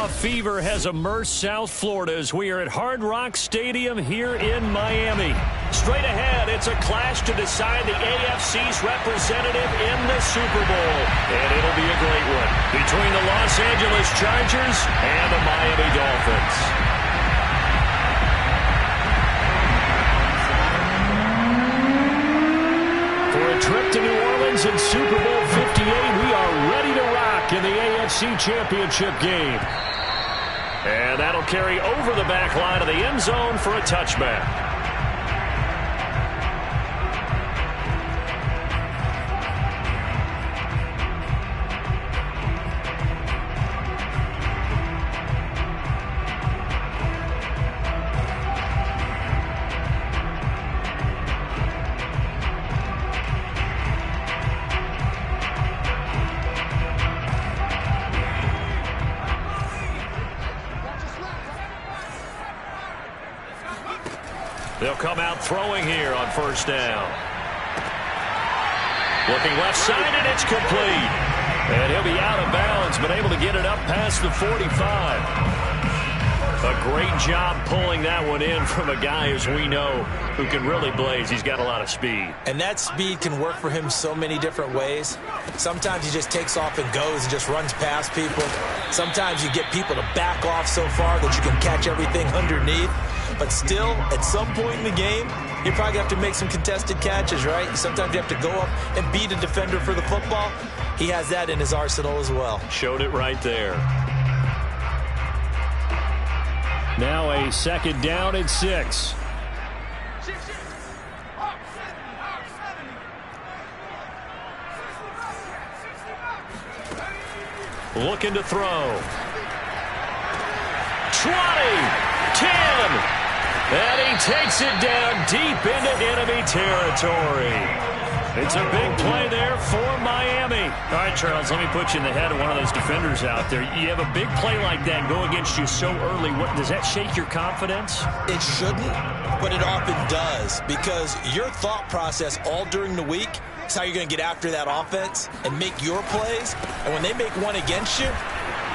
Playoff fever has immersed South Florida as we are at Hard Rock Stadium here in Miami. Straight ahead, it's a clash to decide the AFC's representative in the Super Bowl. And it'll be a great one between the Los Angeles Chargers and the Miami Dolphins. For a trip to New Orleans in Super Bowl 58, we are ready to rock in the AFC Championship game. And that'll carry over the back line of the end zone for a touchback. They'll come out throwing here on first down. Looking left side, and it's complete. And he'll be out of bounds, but able to get it up past the 45. A great job pulling that one in from a guy, as we know, who can really blaze. He's got a lot of speed. And that speed can work for him so many different ways. Sometimes he just takes off and goes and just runs past people. Sometimes you get people to back off so far that you can catch everything underneath. But still, at some point in the game, you probably have to make some contested catches, right? Sometimes you have to go up and beat a defender for the football. He has that in his arsenal as well. Showed it right there. Now a second down and 6. Looking to throw. 20, 10. And he takes it down deep into enemy territory. It's a big play there for Miami. All right, Charles, let me put you in the head of one of those defenders out there. You have a big play like that go against you so early. Does that shake your confidence? It shouldn't, but it often does, because your thought process all during the week is how you're going to get after that offense and make your plays. And when they make one against you,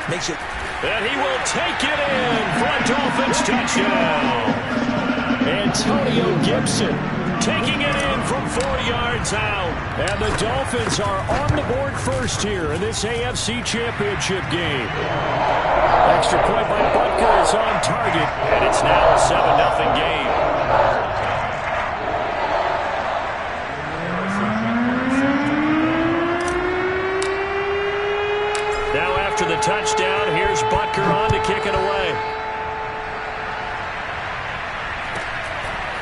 makes you... And he will take it in for a Dolphins touchdown. Antonio Gibson taking it in from 4 yards out. And the Dolphins are on the board first here in this AFC Championship game. Extra point by Butker is on target. And it's now a 7-0 game. Now after the touchdown, here's Butker on to kick it away.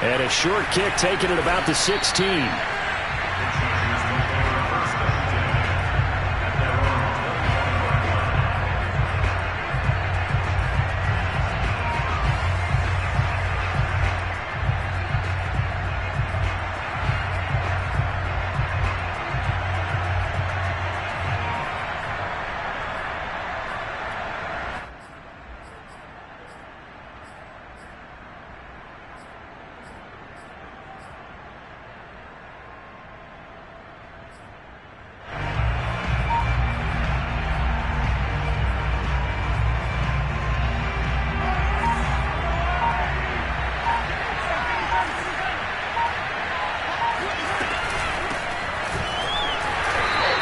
And a short kick taken at about the 16.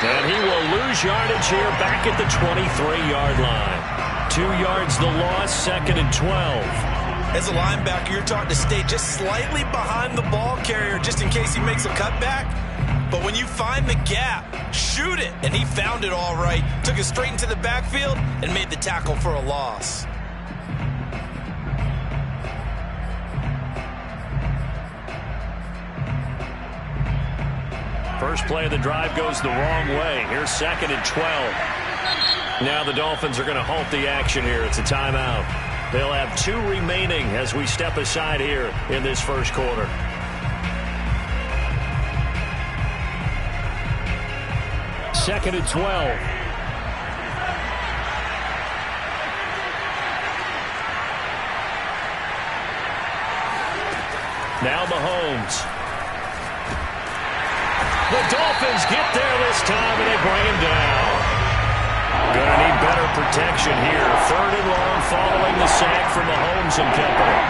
And he will lose yardage here back at the 23-yard line. 2 yards the loss, 2nd and 12. As a linebacker, you're taught to stay just slightly behind the ball carrier just in case he makes a cutback. But when you find the gap, shoot it. And he found it all right. Took it straight into the backfield and made the tackle for a loss. First play of the drive goes the wrong way. Here's 2nd and 12. Now the Dolphins are going to halt the action here. It's a timeout. They'll have 2 remaining as we step aside here in this first quarter. Second and 12. Now Mahomes. The Dolphins get there this time, and they bring him down. Gonna need better protection here. 3rd and long following the sack from Mahomes and company.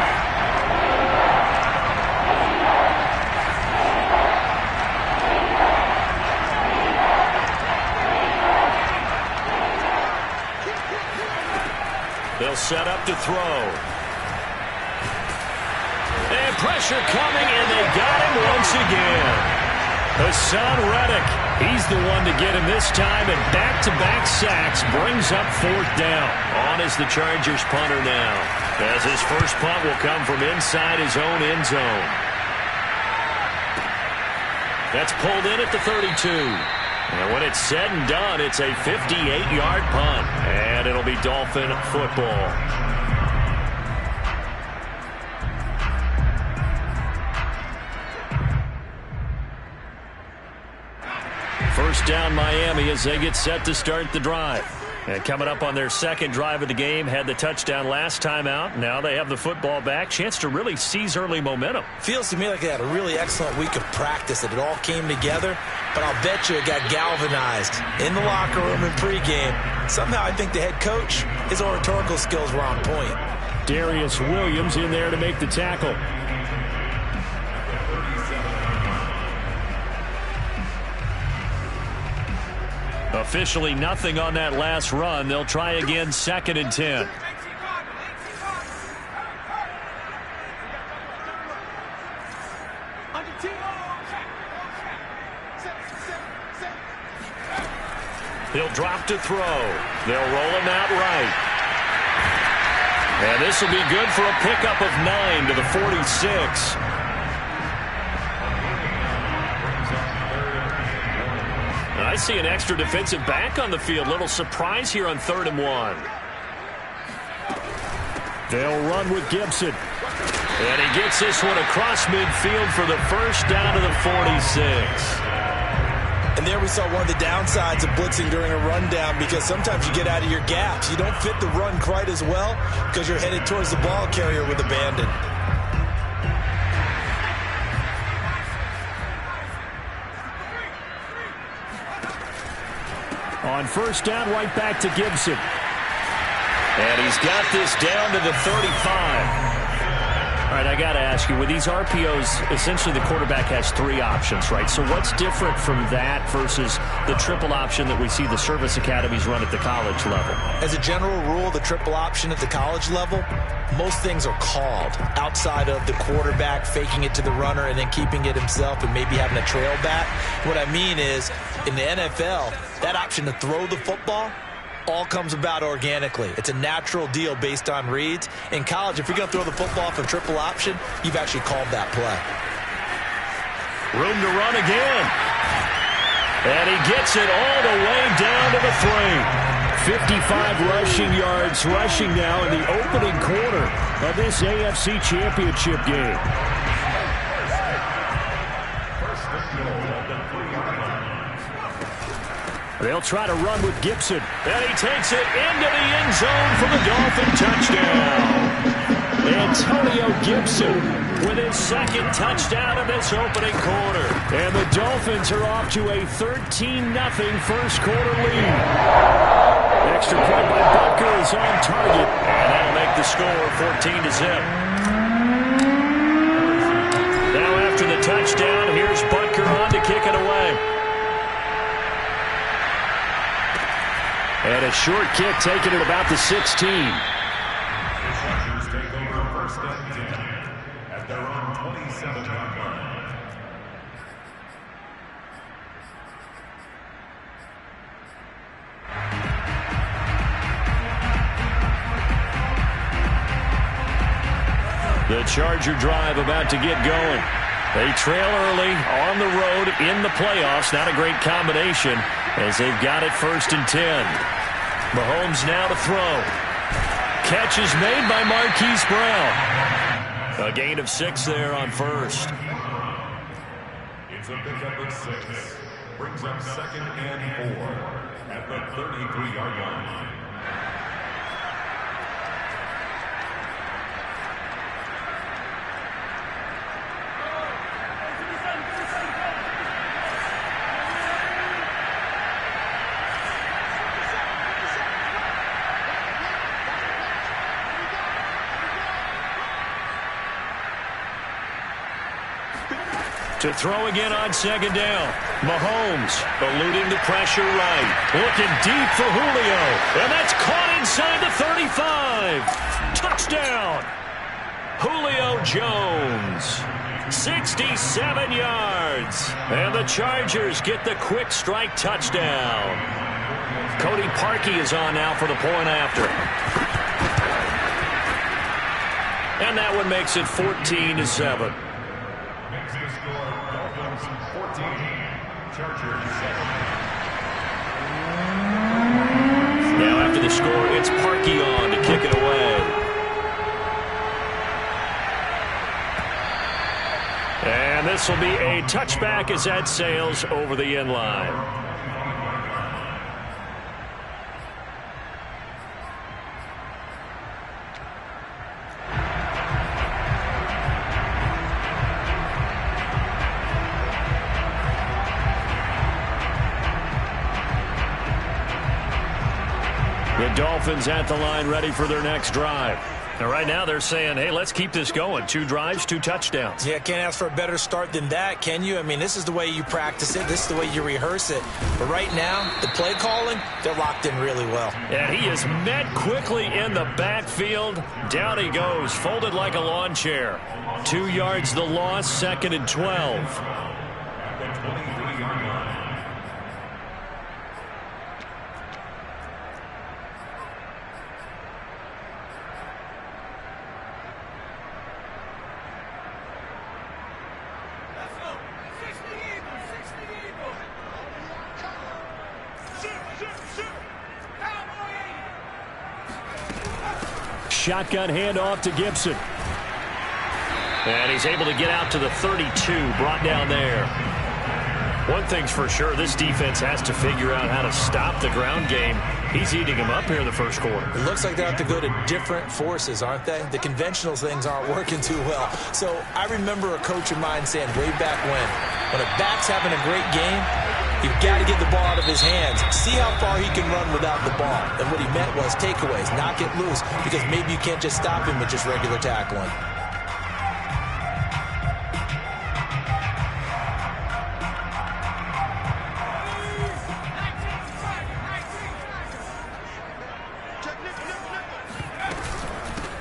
They'll set up to throw. And pressure coming, and they got him once again. Hassan Reddick, he's the one to get him this time, and back-to-back sacks brings up 4th down. On is the Chargers punter now, as his first punt will come from inside his own end zone. That's pulled in at the 32. And when it's said and done, it's a 58-yard punt. And it'll be Dolphin football. First down Miami as they get set to start the drive. And coming up on their second drive of the game, had the touchdown last time out. Now they have the football back. Chance to really seize early momentum. Feels to me like they had a really excellent week of practice, that it all came together. But I'll bet you it got galvanized in the locker room in pregame. Somehow I think the head coach, his oratorical skills were on point. Darius Williams in there to make the tackle. Officially nothing on that last run. They'll try again, 2nd and 10. He'll drop to throw. They'll roll him out right. And this will be good for a pickup of 9 to the 46. I see an extra defensive back on the field. Little surprise here on 3rd and 1. They'll run with Gibson. And he gets this one across midfield for the first down to the 46. And there we saw one of the downsides of blitzing during a rundown, because sometimes you get out of your gaps. You don't fit the run quite as well because you're headed towards the ball carrier with abandon. On first down, right back to Gibson. And he's got this down to the 35. All right, I got to ask you, with these RPOs, essentially the quarterback has 3 options, right? So what's different from that versus the triple option that we see the service academies run at the college level? As a general rule, the triple option at the college level, most things are called outside of the quarterback faking it to the runner and then keeping it himself and maybe having a trail back. What I mean is, in the NFL, that option to throw the football all comes about organically. It's a natural deal based on reads. In college, if you're going to throw the football from triple option, you've actually called that play. Room to run again. And he gets it all the way down to the 3. 55 rushing yards, rushing now in the opening quarter of this AFC Championship game. They'll try to run with Gibson. And he takes it into the end zone for the Dolphin touchdown. Antonio Gibson with his 2nd touchdown of this opening quarter. And the Dolphins are off to a 13-0 first quarter lead. Extra point by Butker is on target. And that'll make the score 14-0. Now after the touchdown, here's Butker on to kick it away. And a short kick taken at about the 16. The Chargers take over first and 10 at their own 27-yard line. The Charger drive about to get going. They trail early on the road in the playoffs. Not a great combination as they've got it 1st and 10. Mahomes now to throw. Catch is made by Marquise Brown. A gain of 6 there on first. It's a pickup of 6. Brings up 2nd and 4 at the 33-yard line. To throw again on second down. Mahomes eluding the pressure right. Looking deep for Julio. And that's caught inside the 35. Touchdown. Julio Jones. 67 yards. And the Chargers get the quick strike touchdown. Cody Parkey is on now for the point after. And that one makes it 14-7. Now after the score, it's Parkey on to kick it away. And this will be a touchback as that sails over the end line. The Dolphins at the line ready for their next drive. And right now they're saying, hey, let's keep this going. 2 drives, 2 touchdowns. Yeah, can't ask for a better start than that, can you? I mean, this is the way you practice it. This is the way you rehearse it. But right now, the play calling, they're locked in really well. And he is met quickly in the backfield. Down he goes, folded like a lawn chair. 2 yards the loss, 2nd and 12. Shotgun handoff to Gibson. And he's able to get out to the 32, brought down there. One thing's for sure, this defense has to figure out how to stop the ground game. He's eating them up here in the first quarter. It looks like they have to go to different forces, aren't they? The conventional things aren't working too well. So I remember a coach of mine saying way back when a back's having a great game, you've got to get the ball out of his hands. See how far he can run without the ball. And what he meant was takeaways, not get loose, because maybe you can't just stop him with just regular tackling.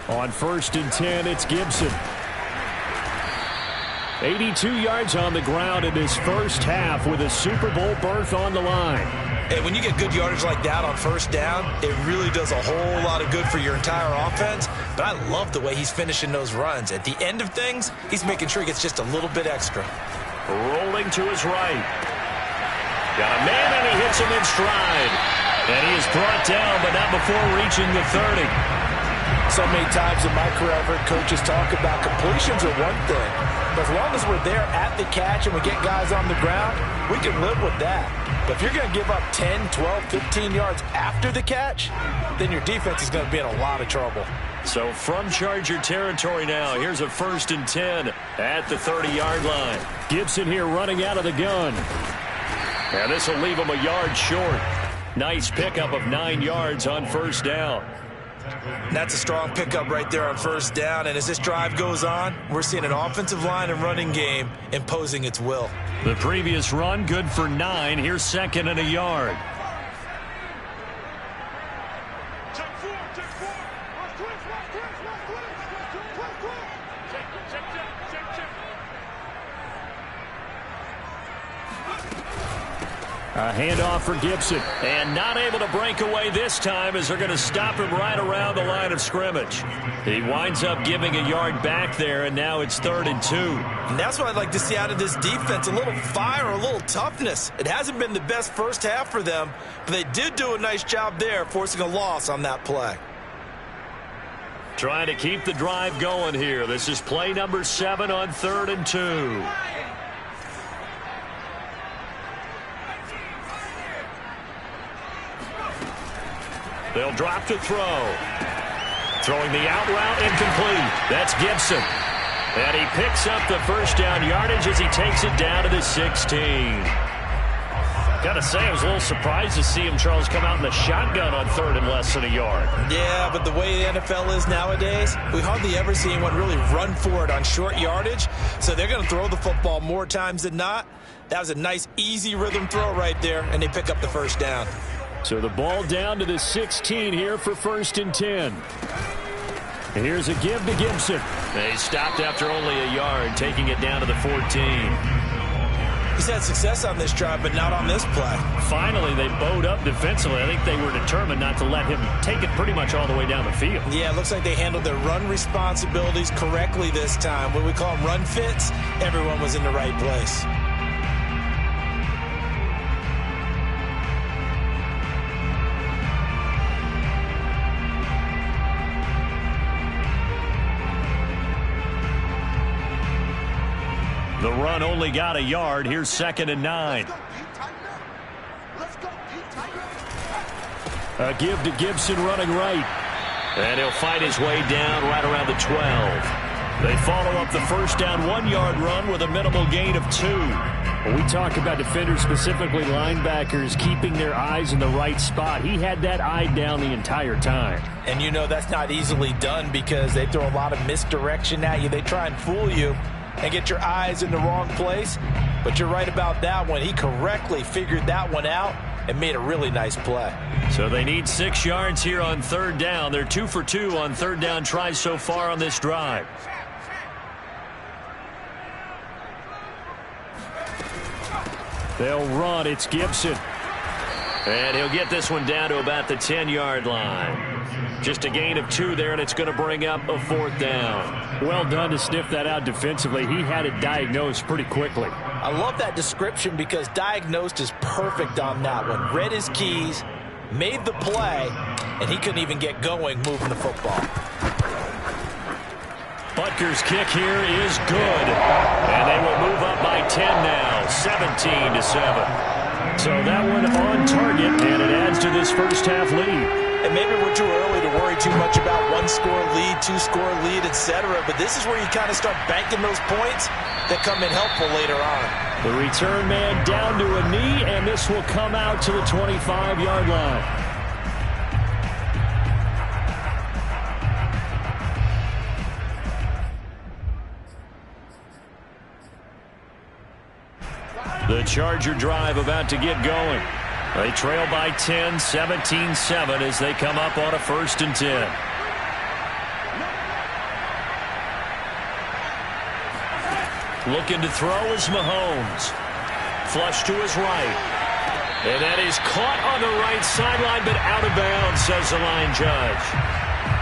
On 1st and 10, it's Gibson. 82 yards on the ground in his first half with a Super Bowl berth on the line. And when you get good yardage like that on 1st down, it really does a whole lot of good for your entire offense. But I love the way he's finishing those runs. At the end of things, he's making sure he gets just a little bit extra. Rolling to his right. Got a man, and he hits him in stride. And he is brought down, but not before reaching the 30. So many times in my career, I've heard coaches talk about completions are one thing. But as long as we're there at the catch and we get guys on the ground, we can live with that. But if you're going to give up 10, 12, 15 yards after the catch, then your defense is going to be in a lot of trouble. So from Charger territory now, here's a 1st and 10 at the 30-yard line. Gibson here running out of the gun. And this will leave him a yard short. Nice pickup of 9 yards on 1st down. That's a strong pickup right there on 1st down. And as this drive goes on, we're seeing an offensive line and running game imposing its will. The previous run, good for 9. Here's 2nd and a yard. A handoff for Gibson, and not able to break away this time as they're going to stop him right around the line of scrimmage. He winds up giving a yard back there, and now it's 3rd and 2. And that's what I'd like to see out of this defense, a little fire, a little toughness. It hasn't been the best first half for them, but they did do a nice job there, forcing a loss on that play. Trying to keep the drive going here. This is play number 7 on 3rd and 2. They'll drop to throw. Throwing the out route incomplete. That's Gibson. And he picks up the 1st down yardage as he takes it down to the 16. Gotta say, I was a little surprised to see him, Charles, come out in the shotgun on 3rd and less than a yard. Yeah, but the way the NFL is nowadays, we hardly ever see anyone really run for it on short yardage. So they're going to throw the football more times than not. That was a nice, easy rhythm throw right there, and they pick up the first down. So the ball down to the 16 here for 1st and 10. And here's a give to Gibson. They stopped after only a yard, taking it down to the 14. He's had success on this drive, but not on this play. Finally, they bowed up defensively. I think they were determined not to let him take it pretty much all the way down the field. Yeah, it looks like they handled their run responsibilities correctly this time. When we call them run fits, everyone was in the right place. The run only got a yard. Here's 2nd and 9. A give to Gibson running right. And he'll fight his way down right around the 12. They follow up the first down 1-yard run with a minimal gain of 2. When we talk about defenders, specifically linebackers, keeping their eyes in the right spot, he had that eye down the entire time. And you know that's not easily done because they throw a lot of misdirection at you. They try and fool you and get your eyes in the wrong place. But you're right about that one. He correctly figured that one out and made a really nice play. So they need 6 yards here on 3rd down. They're 2 for 2 on 3rd down tries so far on this drive. They'll run. It's Gibson. And he'll get this one down to about the 10-yard line. Just a gain of 2 there, and it's going to bring up a 4th down. Well done to sniff that out defensively. He had it diagnosed pretty quickly. I love that description because diagnosed is perfect on that one. Read his keys, made the play, and he couldn't even get going moving the football. Butker's kick here is good. And they will move up by 10 now, 17-7. So that one on target, and it adds to this first half lead. And maybe we're too early to worry too much about 1-score lead, 2-score lead, etc. But this is where you kind of start banking those points that come in helpful later on. The return man down to a knee, and this will come out to the 25-yard line. The Charger drive about to get going. They trail by 10, 17-7 as they come up on a 1st and 10. Looking to throw is Mahomes. Flush to his right. And that is caught on the right sideline, but out of bounds, says the line judge.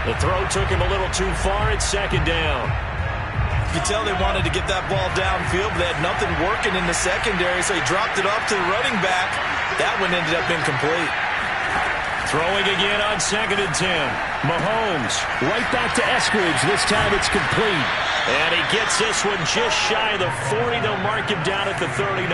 The throw took him a little too far. It's 2nd down. You could tell they wanted to get that ball downfield, but they had nothing working in the secondary, so he dropped it off to the running back. That one ended up incomplete. Throwing again on 2nd and 10. Mahomes right back to Eskridge. This time it's complete. And he gets this one just shy of the 40. They'll mark him down at the 39.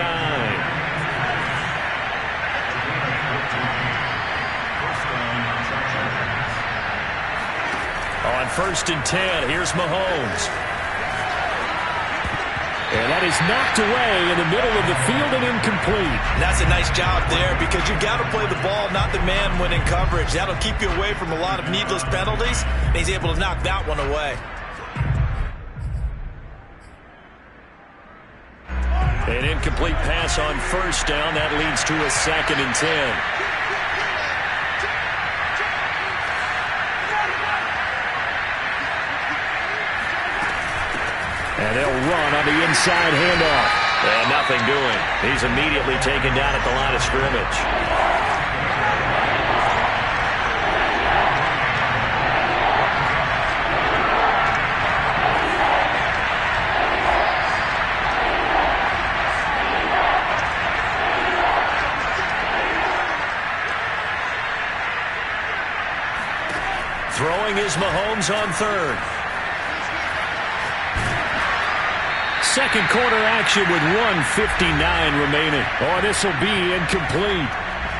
On 1st and 10, here's Mahomes. And that is knocked away in the middle of the field and incomplete. That's a nice job there because you got to play the ball, not the man when in coverage. That'll keep you away from a lot of needless penalties, and he's able to knock that one away. An incomplete pass on 1st down. That leads to a 2nd and 10. And they'll run on the inside handoff. And nothing doing. He's immediately taken down at the line of scrimmage. Throwing is Mahomes on 3rd. Second quarter action with 1:59 remaining. Oh, this will be incomplete.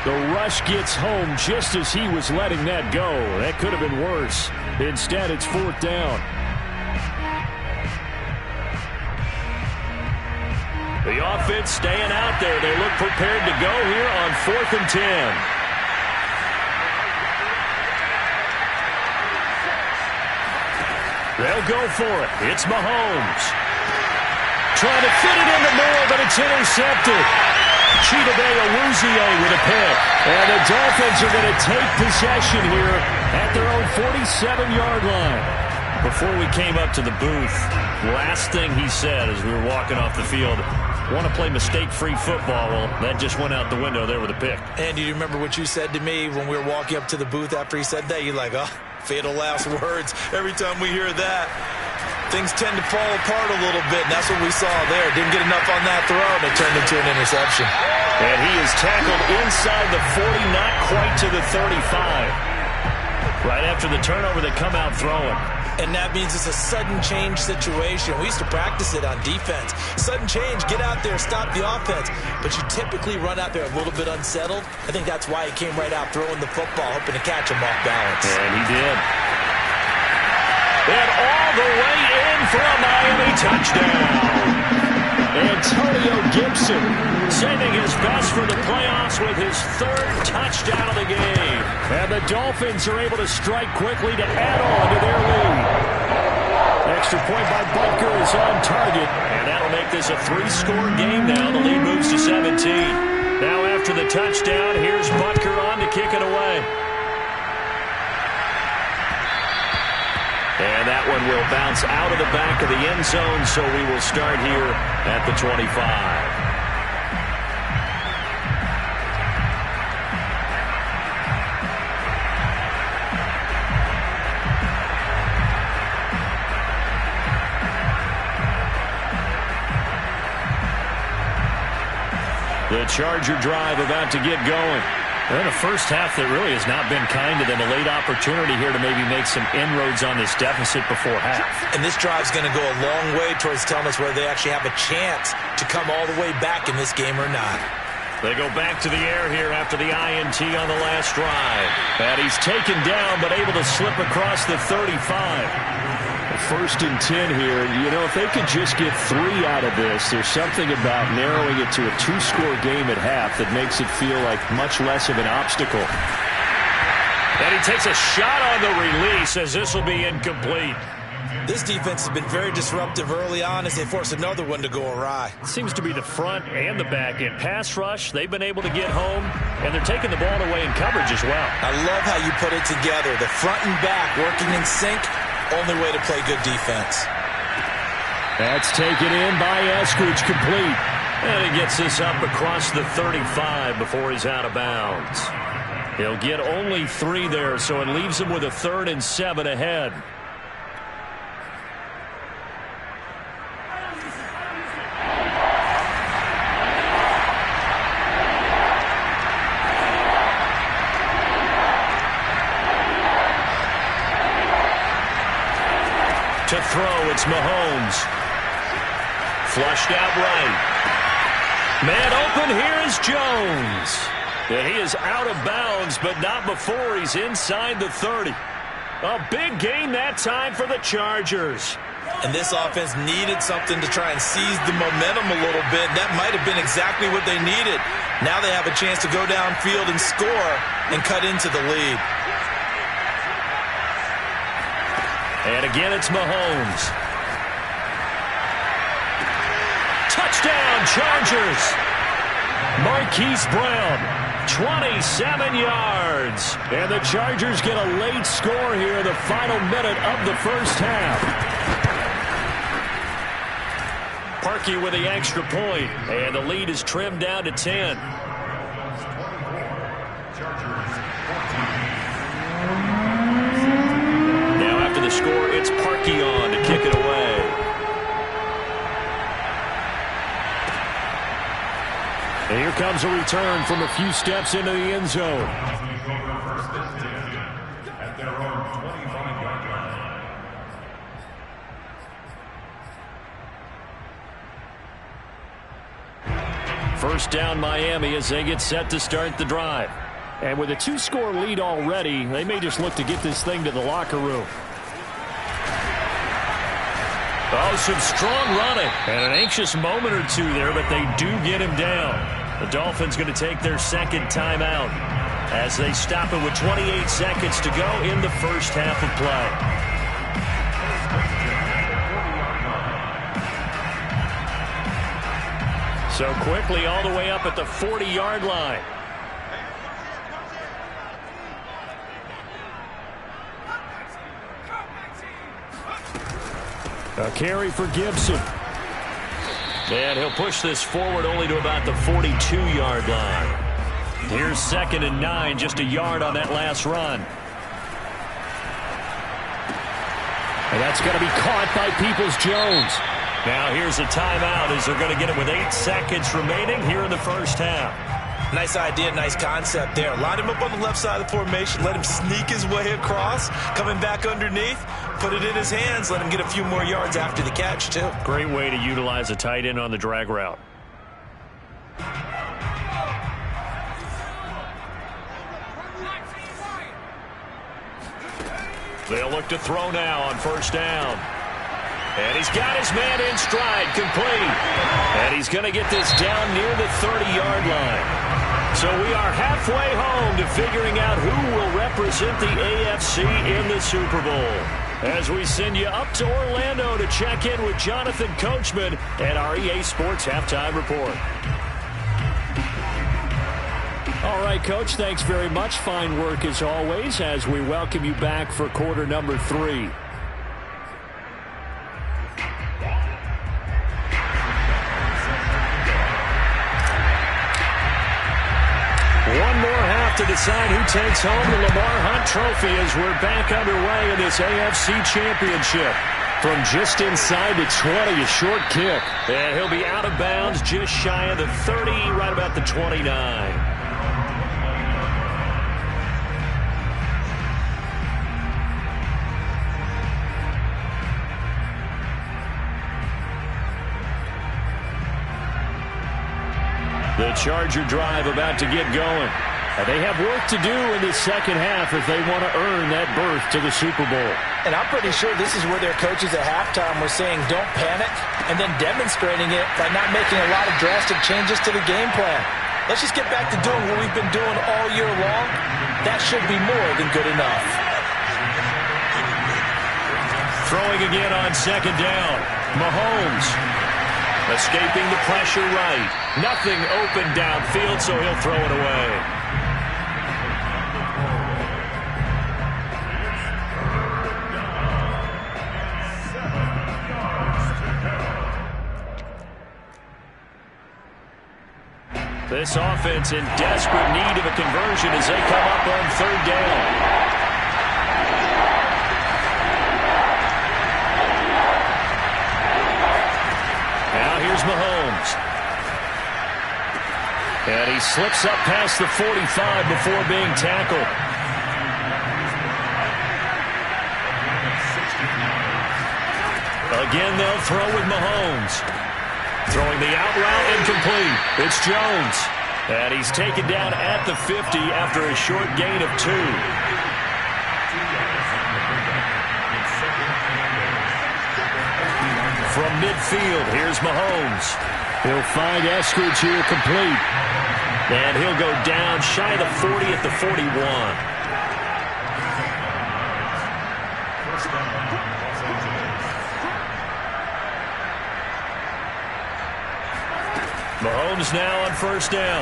The rush gets home just as he was letting that go. That could have been worse. Instead, it's 4th down. The offense staying out there. They look prepared to go here on 4th and 10. They'll go for it. It's Mahomes. Trying to fit it into Moore, but it's intercepted. Chidobe Awuzie with a pick. And the Dolphins are going to take possession here at their own 47-yard line. Before we came up to the booth, last thing he said as we were walking off the field, want to play mistake-free football. Well, that just went out the window there with a pick. And do you remember what you said to me when we were walking up to the booth after he said that? You're like, oh, fatal last words. Every time we hear that, things tend to fall apart a little bit, and that's what we saw there. Didn't get enough on that throw, and it turned into an interception. And he is tackled inside the 40, not quite to the 35. Right after the turnover, they come out throwing. And that means it's a sudden change situation. We used to practice it on defense. Sudden change, get out there, stop the offense. But you typically run out there a little bit unsettled. I think that's why he came right out throwing the football, hoping to catch him off balance. And he did. And all the way in for a Miami touchdown. Antonio Gibson saving his best for the playoffs with his 3rd touchdown of the game. And the Dolphins are able to strike quickly to add on to their lead. Extra point by Butker is on target. And that'll make this a 3-score game now. The lead moves to 17. Now after the touchdown, here's Butker on to kick it away. And that one will bounce out of the back of the end zone, so we will start here at the 25. The Charger drive about to get going. They're in a first half that really has not been kind to them. A late opportunity here to maybe make some inroads on this deficit before half. And this drive's going to go a long way towards telling us whether they actually have a chance to come all the way back in this game or not. They go back to the air here after the INT on the last drive. And he's taken down but able to slip across the 35. 1st and 10 here. You know, if they could just get 3 out of this, there's something about narrowing it to a 2-score game at half that makes it feel like much less of an obstacle. And he takes a shot on the release as this will be incomplete. This defense has been very disruptive early on as they force another one to go awry. It seems to be the front and the back end. Pass rush, they've been able to get home, and they're taking the ball away in coverage as well. I love how you put it together. The front and back working in sync. Only way to play good defense. That's taken in by Eskridge, complete. And he gets this up across the 35 before he's out of bounds. He'll get only 3 there, so it leaves him with a 3rd and 7 ahead. To throw, it's Mahomes. Flushed out right. Man open, here is Jones. And he is out of bounds, but not before he's inside the 30. A big gain that time for the Chargers. And this offense needed something to try and seize the momentum a little bit. That might have been exactly what they needed. Now they have a chance to go downfield and score and cut into the lead. And again, it's Mahomes. Touchdown, Chargers. Marquise Brown, 27 yards. And the Chargers get a late score here in the final minute of the first half. Parkey with the extra point, and the lead is trimmed down to 10. Now after the score, it's Parkey on to kick it away. And here comes a return from a few steps into the end zone. First down Miami as they get set to start the drive. And with a 2-score lead already, they may just look to get this thing to the locker room. Oh, some strong running. And an anxious moment or two there, but they do get him down. The Dolphins going to take their second timeout as they stop it with 28 seconds to go in the first half of play. So quickly all the way up at the 40-yard line. A carry for Gibson. And he'll push this forward only to about the 42-yard line. Here's 2nd and 9, just a yard on that last run. And that's going to be caught by Peoples-Jones. Now here's a timeout as they're going to get it with 8 seconds remaining here in the first half. Nice idea, nice concept there. Line him up on the left side of the formation. Let him sneak his way across. Coming back underneath. Put it in his hands. Let him get a few more yards after the catch, too. Great way to utilize a tight end on the drag route. They'll look to throw now on first down. And he's got his man in stride, complete. And he's going to get this down near the 30-yard line. So we are halfway home to figuring out who will represent the AFC in the Super Bowl. As we send you up to Orlando to check in with Jonathan Coachman and our EA Sports Halftime Report. All right, Coach, thanks very much. Fine work as always as we welcome you back for quarter number 3. One more half to decide who takes home the Lamar Hunt Trophy as we're back underway in this AFC Championship. From just inside the 20, a short kick. And he'll be out of bounds just shy of the 30, right about the 29. The Charger drive about to get going. They have work to do in the second half if they want to earn that berth to the Super Bowl. And I'm pretty sure this is where their coaches at halftime were saying don't panic and then demonstrating it by not making a lot of drastic changes to the game plan. Let's just get back to doing what we've been doing all year long. That should be more than good enough. Throwing again on second down. Mahomes escaping the pressure right. Nothing open downfield, so he'll throw it away. This offense in desperate need of a conversion as they come up on third down. Here's Mahomes. And he slips up past the 45 before being tackled. Again, they'll throw with Mahomes. Throwing the out route incomplete. It's Jones. And he's taken down at the 50 after a short gain of 2. From midfield, here's Mahomes. He'll find Eskridge here complete. And he'll go down shy of the 40 at the 41. Mahomes now on first down.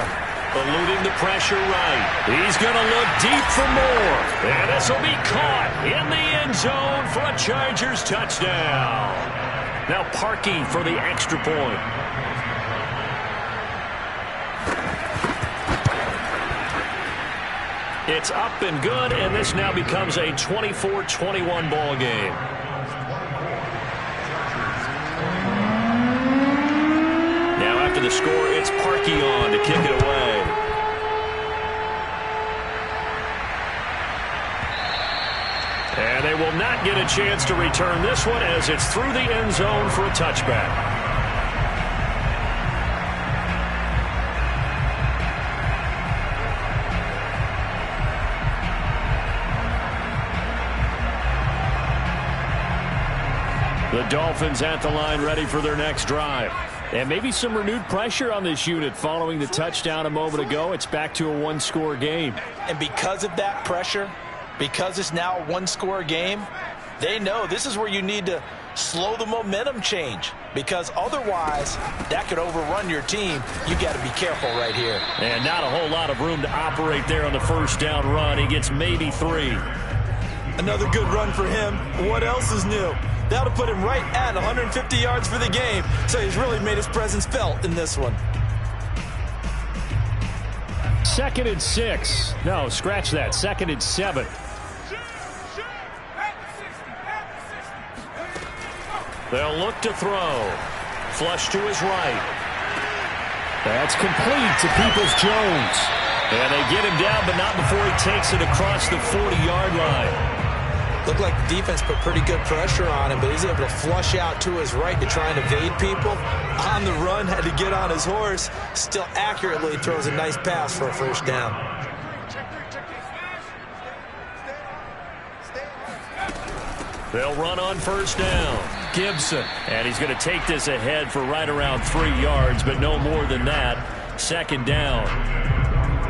Eluding the pressure right. He's going to look deep for more. And this will be caught in the end zone for a Chargers touchdown. Now Parkey for the extra point. It's up and good, and this now becomes a 24-21 ball game. Now after the score, it's Parkey on to kick it away. And they will not get a chance to return this one as it's through the end zone for a touchback. The Dolphins at the line ready for their next drive. And maybe some renewed pressure on this unit following the touchdown a moment ago. It's back to a one-score game. And because of that pressure, because it's now a one-score game, they know this is where you need to slow the momentum change, because otherwise that could overrun your team. You got to be careful right here. And not a whole lot of room to operate there on the first down run. He gets maybe 3. Another good run for him. What else is new? That'll put him right at 150 yards for the game, so he's really made his presence felt in this one. 2nd and 6. No, scratch that. 2nd and 7. They'll look to throw. Flush to his right. That's complete to Peoples-Jones. And they get him down, but not before he takes it across the 40-yard line. Looked like the defense put pretty good pressure on him, but he's able to flush out to his right to try and evade people. On the run, had to get on his horse. Still accurately throws a nice pass for a first down. They'll run on first down. Gibson. And he's going to take this ahead for right around 3 yards, but no more than that. 2nd down.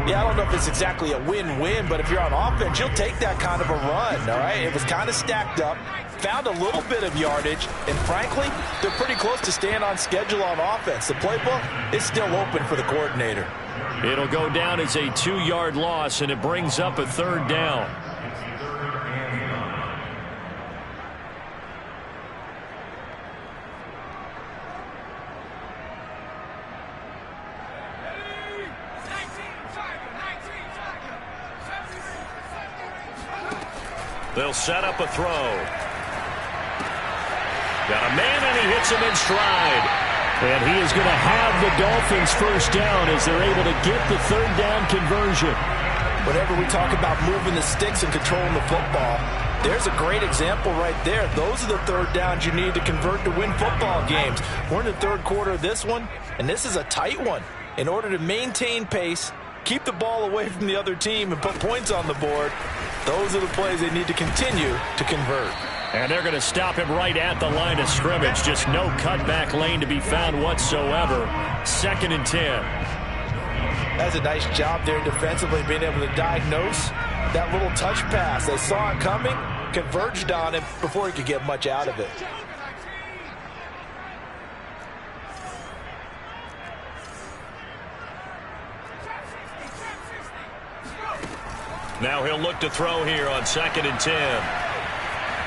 Yeah, I don't know if it's exactly a win-win, but if you're on offense, you'll take that kind of a run, all right? It was kind of stacked up, found a little bit of yardage, and frankly, they're pretty close to staying on schedule on offense. The playbook is still open for the coordinator. It'll go down as a 2-yard loss, and it brings up a 3rd down. They'll set up a throw. Got a man, and he hits him in stride. And he is going to have the Dolphins first down as they're able to get the 3rd down conversion. Whenever we talk about moving the sticks and controlling the football, there's a great example right there. Those are the 3rd downs you need to convert to win football games. We're in the 3rd quarter of this one, and this is a tight one. In order to maintain pace, keep the ball away from the other team, and put points on the board, those are the plays they need to continue to convert. And they're going to stop him right at the line of scrimmage. Just no cutback lane to be found whatsoever. 2nd and 10. That's a nice job there defensively, being able to diagnose that little touch pass. They saw it coming, converged on him before he could get much out of it. Now he'll look to throw here on 2nd and 10.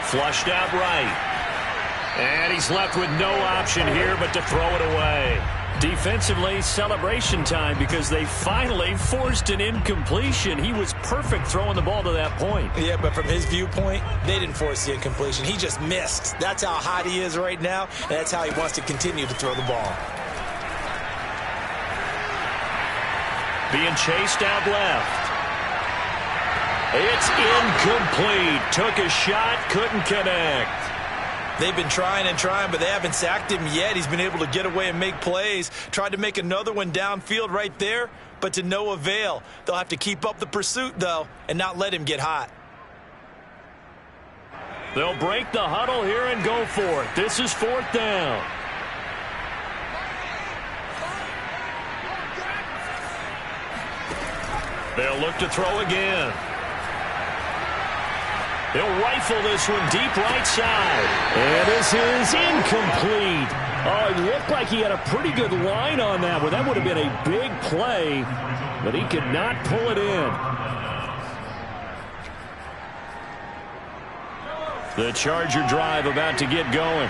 Flushed out right. And he's left with no option here but to throw it away. Defensively, celebration time because they finally forced an incompletion. He was perfect throwing the ball to that point. Yeah, but from his viewpoint, they didn't force the incompletion. He just missed. That's how hot he is right now, and that's how he wants to continue to throw the ball. Being chased out left. It's incomplete. Took a shot, couldn't connect. They've been trying and trying, but they haven't sacked him yet. He's been able to get away and make plays. Tried to make another one downfield right there, but to no avail. They'll have to keep up the pursuit, though, and not let him get hot. They'll break the huddle here and go for it. This is 4th down. They'll look to throw again. He'll rifle this one deep right side. And this is incomplete. Oh, it looked like he had a pretty good line on that one. That would have been a big play, but he could not pull it in. The Charger drive about to get going.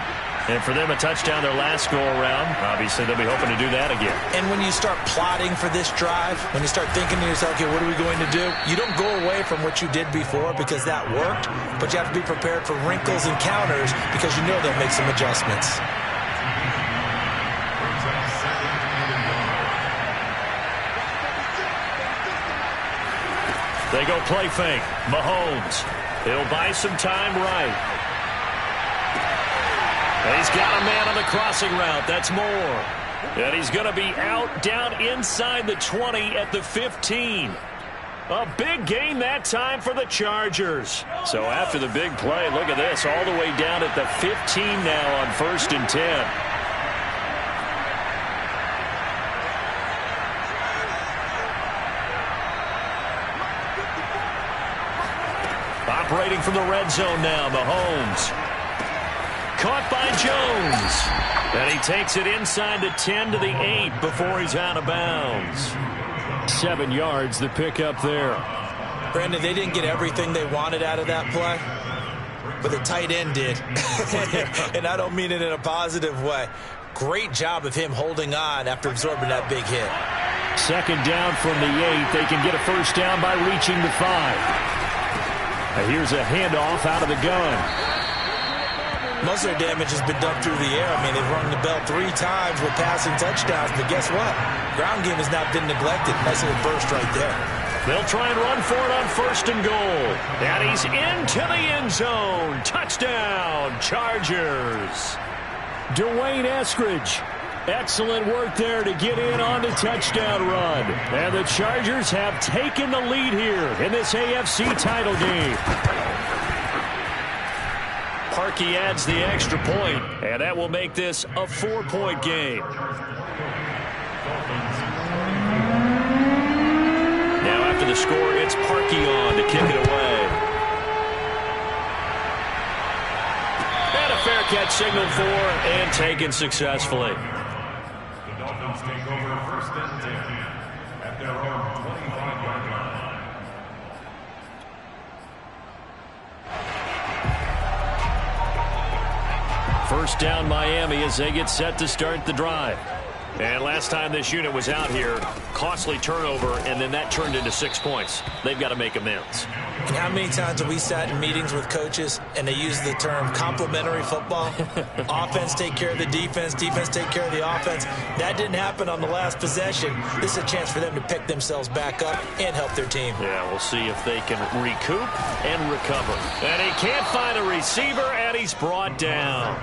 And for them, a touchdown their last go-around. Obviously, they'll be hoping to do that again. And when you start plotting for this drive, when you start thinking to yourself, okay, what are we going to do? You don't go away from what you did before because that worked, but you have to be prepared for wrinkles and counters because you know they'll make some adjustments. They go play fake. Mahomes. He'll buy some time right. He's got a man on the crossing route. That's more. And he's going to be out down inside the 20 at the 15. A big gain that time for the Chargers. So after the big play, look at this, all the way down at the 15 now on 1st and 10. Operating from the red zone now, Mahomes. Caught by Jones. And he takes it inside the 10 to the 8 before he's out of bounds. 7 yards, the pickup there. Brandon, they didn't get everything they wanted out of that play, but the tight end did. And I don't mean it in a positive way. Great job of him holding on after absorbing that big hit. 2nd down from the 8. They can get a 1st down by reaching the 5. Here's a handoff out of the gun. Most of their damage has been done through the air. I mean, they've rung the bell 3 times with passing touchdowns, but guess what? Ground game has not been neglected. Nice little burst right there. They'll try and run for it on 1st and goal. And he's into the end zone. Touchdown, Chargers. Dwayne Eskridge. Excellent work there to get in on the touchdown run. And the Chargers have taken the lead here in this AFC title game. Parkey adds the extra point, and that will make this a 4-point game. Now after the score, it's Parkey on to kick it away. And a fair catch signaled for and taken successfully. The Dolphins take over 1st and 10 at their own 25-yard line. First down Miami as they get set to start the drive. And last time this unit was out here, costly turnover, and then that turned into 6 points. They've got to make amends. And how many times have we sat in meetings with coaches and they use the term complementary football? Offense take care of the defense, defense take care of the offense. That didn't happen on the last possession. This is a chance for them to pick themselves back up and help their team. Yeah, we'll see if they can recoup and recover. And he can't find a receiver, and he's brought down.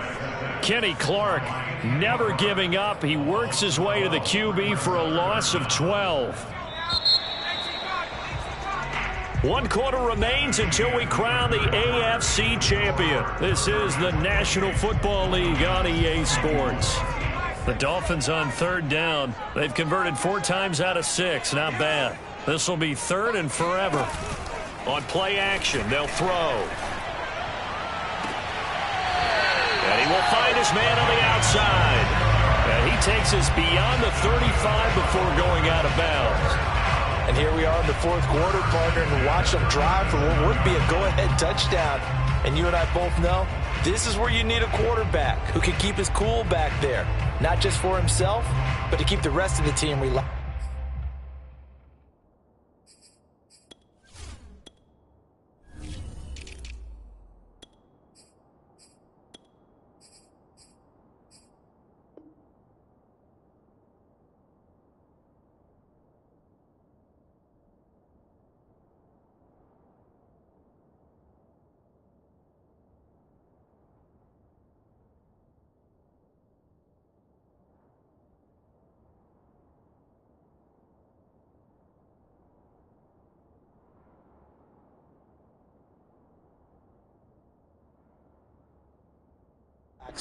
Kenny Clark never giving up. He works his way to the QB for a loss of 12. 1 quarter remains until we crown the AFC champion. This is the National Football League on EA Sports. The Dolphins on 3rd down. They've converted 4 times out of 6. Not bad. This will be 3rd and forever. On play action, they'll throw. And he will find his man on the outside. And he takes us beyond the 35 before going out of bounds. And here we are in the 4th quarter, partner, and watch them drive for what would be a go-ahead touchdown. And you and I both know this is where you need a quarterback who can keep his cool back there. Not just for himself, but to keep the rest of the team relaxed.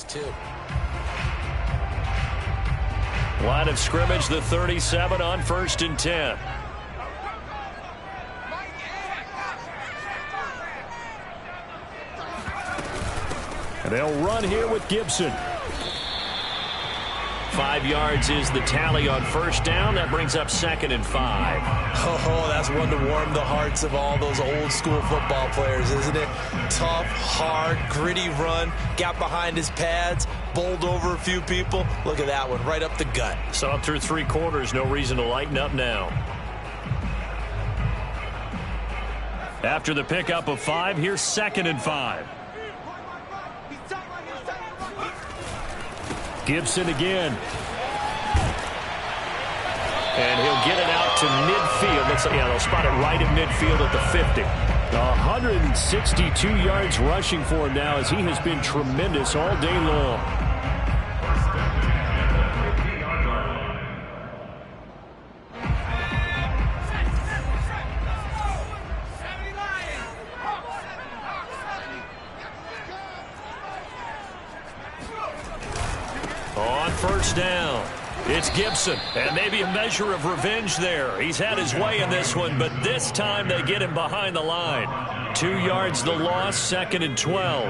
Too. Line of scrimmage, the 37 on 1st and 10. And they'll run here with Gibson. 5 yards is the tally on 1st down. That brings up 2nd and 5. Oh, that's one to warm the hearts of all those old school football players, isn't it? Tough, hard, gritty run. Got behind his pads, bowled over a few people. Look at that one, right up the gut. Saw it through 3 quarters. No reason to lighten up now. After the pickup of 5, here's 2nd and 5. Gibson again. And he'll get it out to midfield. They'll spot it right at midfield at the 50. 162 yards rushing for him now as he has been tremendous all day long. On first down, it's Gibson, and maybe a measure of revenge there. He's had his way in this one, but this time they get him behind the line. 2 yards the loss, 2nd and 12.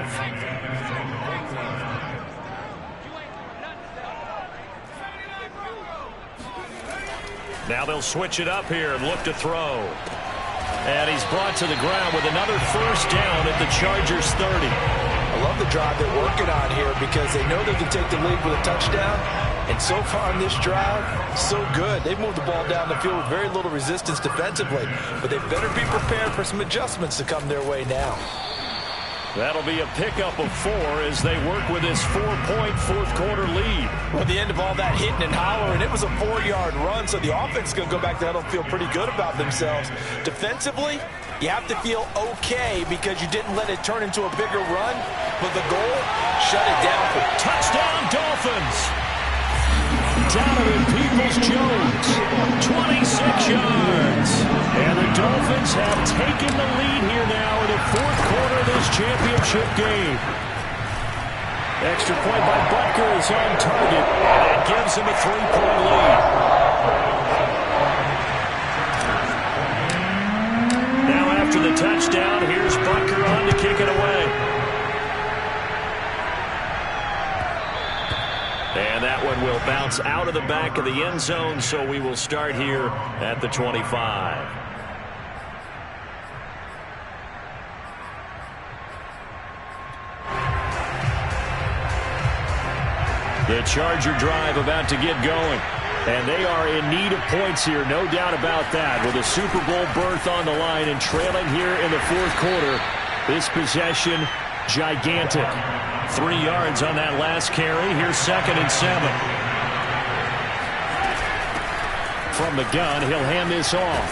Now they'll switch it up here and look to throw. And he's brought to the ground with another first down at the Chargers 30. I love the drive they're working on here because they know they can take the lead with a touchdown. And so far in this drive, so good. They've moved the ball down the field with very little resistance defensively. But they better be prepared for some adjustments to come their way now. That'll be a pickup of 4 as they work with this 4-point fourth-quarter lead. Well, at the end of all that hitting and hollering, it was a 4-yard run, so the offense is going to go back to huddle and feel pretty good about themselves. Defensively, you have to feel okay because you didn't let it turn into a bigger run, but the goal, shut it down. Touchdown, Dolphins! Donovan Peoples-Jones, 26 yards. And the Dolphins have taken the lead here now in the fourth quarter of this championship game. Extra point by Butker is on target, and that gives him a 3-point lead. Now after the touchdown, here's Butker on to kick it away. And that one will bounce out of the back of the end zone, so we will start here at the 25. The Charger drive about to get going. And they are in need of points here, no doubt about that. With a Super Bowl berth on the line and trailing here in the fourth quarter, this possession gigantic. 3 yards on that last carry. Here's 2nd and 7. From the gun, he'll hand this off.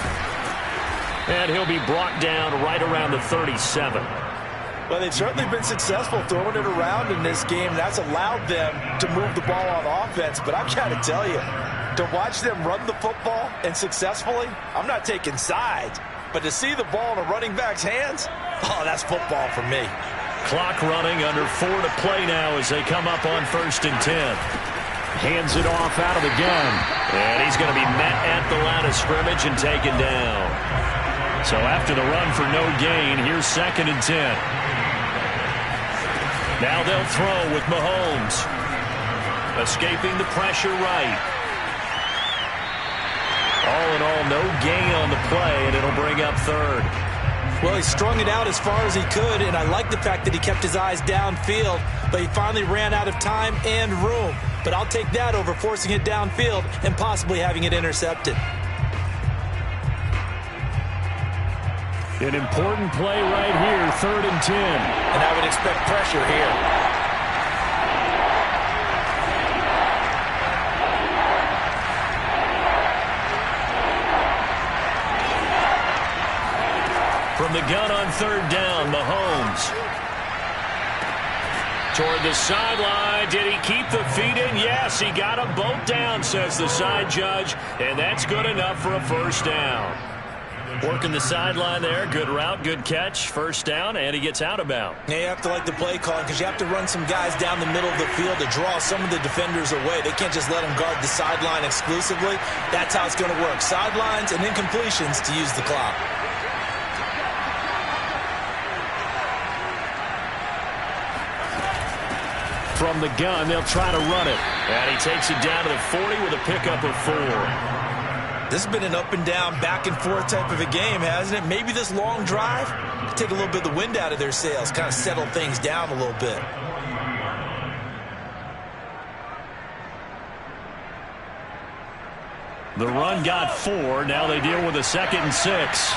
And he'll be brought down right around the 37. Well, they've certainly been successful throwing it around in this game. That's allowed them to move the ball on offense. But I've got to tell you, to watch them run the football and successfully, I'm not taking sides. But to see the ball in a running back's hands, oh, that's football for me. Clock running, under 4 to play now as they come up on 1st and 10. Hands it off out of the gun. And he's going to be met at the line of scrimmage and taken down. So after the run for no gain, here's 2nd and 10. Now they'll throw with Mahomes. Escaping the pressure right. All in all, no gain on the play, and it'll bring up 3rd. Well, he strung it out as far as he could, and I like the fact that he kept his eyes downfield, but he finally ran out of time and room. But I'll take that over forcing it downfield and possibly having it intercepted. An important play right here, 3rd and 10. And I would expect pressure here. From the gun on 3rd down, Mahomes. Toward the sideline. Did he keep the feet in? Yes, he got them both down, says the side judge. And that's good enough for a first down. Working the sideline there. Good route, good catch. First down, and he gets out of bounds. Yeah, you have to like the play calling because you have to run some guys down the middle of the field to draw some of the defenders away. They can't just let them guard the sideline exclusively. That's how it's going to work. Sidelines and incompletions to use the clock. From the gun, they'll try to run it. And he takes it down to the 40 with a pickup of 4. This has been an up and down, back and forth type of a game, hasn't it? Maybe this long drive could take a little bit of the wind out of their sails, kind of settle things down a little bit. The run got 4. Now they deal with a 2nd and 6.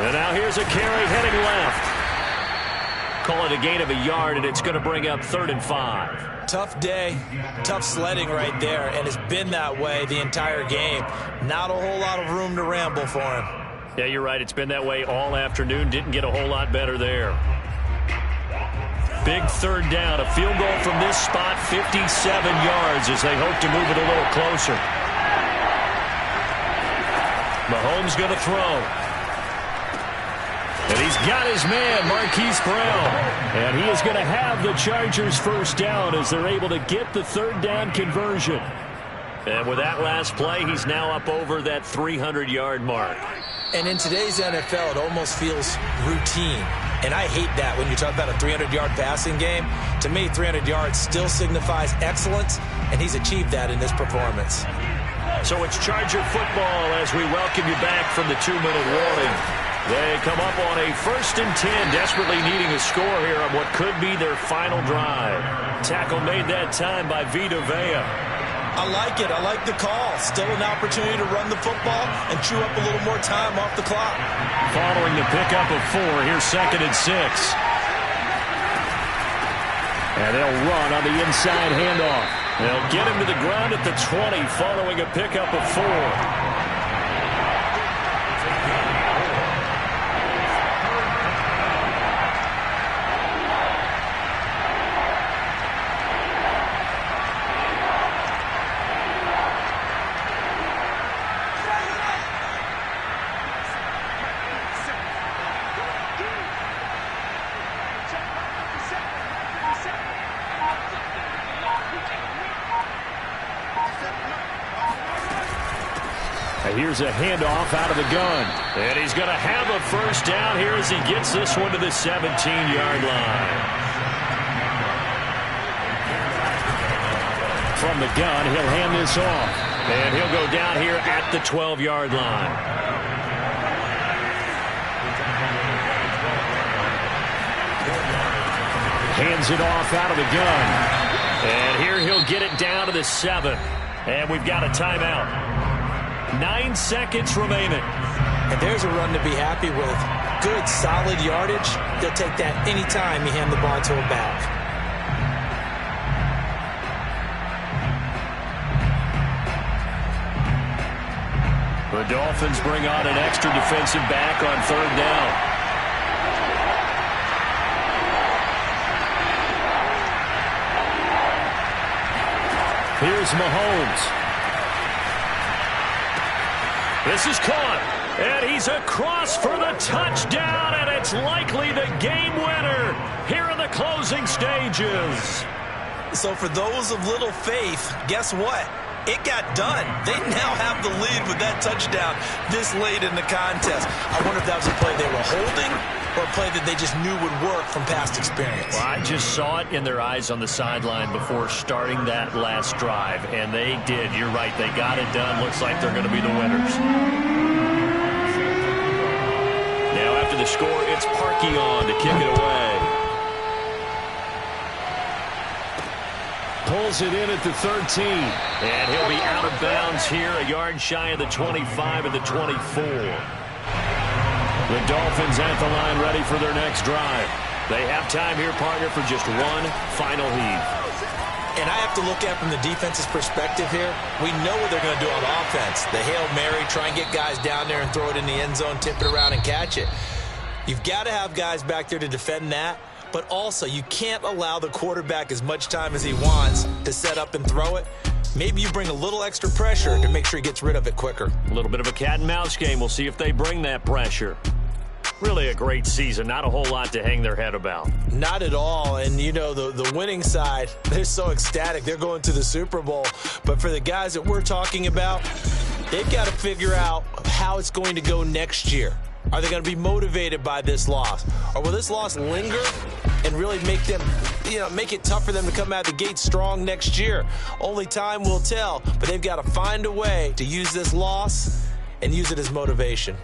And now here's a carry heading left. Call it a gain of a yard, and it's going to bring up 3rd and 5. Tough day, tough sledding right there, and it's been that way the entire game. Not a whole lot of room to ramble for him. Yeah, you're right. It's been that way all afternoon. Didn't get a whole lot better there. Big 3rd down. A field goal from this spot, 57 yards as they hope to move it a little closer. Mahomes going to throw. And he's got his man, Marquise Brown. And he is going to have the Chargers first down as they're able to get the third down conversion. And with that last play, he's now up over that 300-yard mark. And in today's NFL, it almost feels routine. And I hate that when you talk about a 300-yard passing game. To me, 300 yards still signifies excellence, and he's achieved that in this performance. So it's Charger football as we welcome you back from the 2-minute warning. They come up on a 1st and 10, desperately needing a score here on what could be their final drive. Tackle made that time by Vita Vea. I like it. I like the call. Still an opportunity to run the football and chew up a little more time off the clock. Following the pickup of 4, here's 2nd and 6. And they'll run on the inside handoff. They'll get him to the ground at the 20 following a pickup of 4. Here's a handoff out of the gun. And he's going to have a first down here as he gets this one to the 17-yard line. From the gun, he'll hand this off. And he'll go down here at the 12-yard line. Hands it off out of the gun. And here he'll get it down to the 7. And we've got a timeout. 9 seconds remaining. And there's a run to be happy with. Good, solid yardage. They'll take that any time you hand the ball to a back. The Dolphins bring on an extra defensive back on 3rd down. Here's Mahomes. This is caught, and he's across for the touchdown, and it's likely the game winner here in the closing stages. So for those of little faith, guess what? It got done. They now have the lead with that touchdown this late in the contest. I wonder if that was a play they were holding or a play that they just knew would work from past experience. Well, I just saw it in their eyes on the sideline before starting that last drive, and they did. You're right. They got it done. Looks like they're going to be the winners. Now after the score, it's Parkey on to kick it away. Pulls it in at the 13. And he'll be out of bounds here, a yard shy of the 25 and the 24. The Dolphins at the line ready for their next drive. They have time here, partner, for just one final heave. And I have to look at from the defense's perspective here. We know what they're going to do on offense. The Hail Mary, try and get guys down there and throw it in the end zone, tip it around and catch it. You've got to have guys back there to defend that. But also, you can't allow the quarterback as much time as he wants to set up and throw it. Maybe you bring a little extra pressure to make sure he gets rid of it quicker. A little bit of a cat and mouse game. We'll see if they bring that pressure. Really a great season. Not a whole lot to hang their head about. Not at all. And, you know, the winning side, they're so ecstatic. They're going to the Super Bowl. But for the guys that we're talking about, they've got to figure out how it's going to go next year. Are they going to be motivated by this loss? Or will this loss linger and really make them, make it tough for them to come out the gate strong next year? Only time will tell. But they've got to find a way to use this loss and use it as motivation.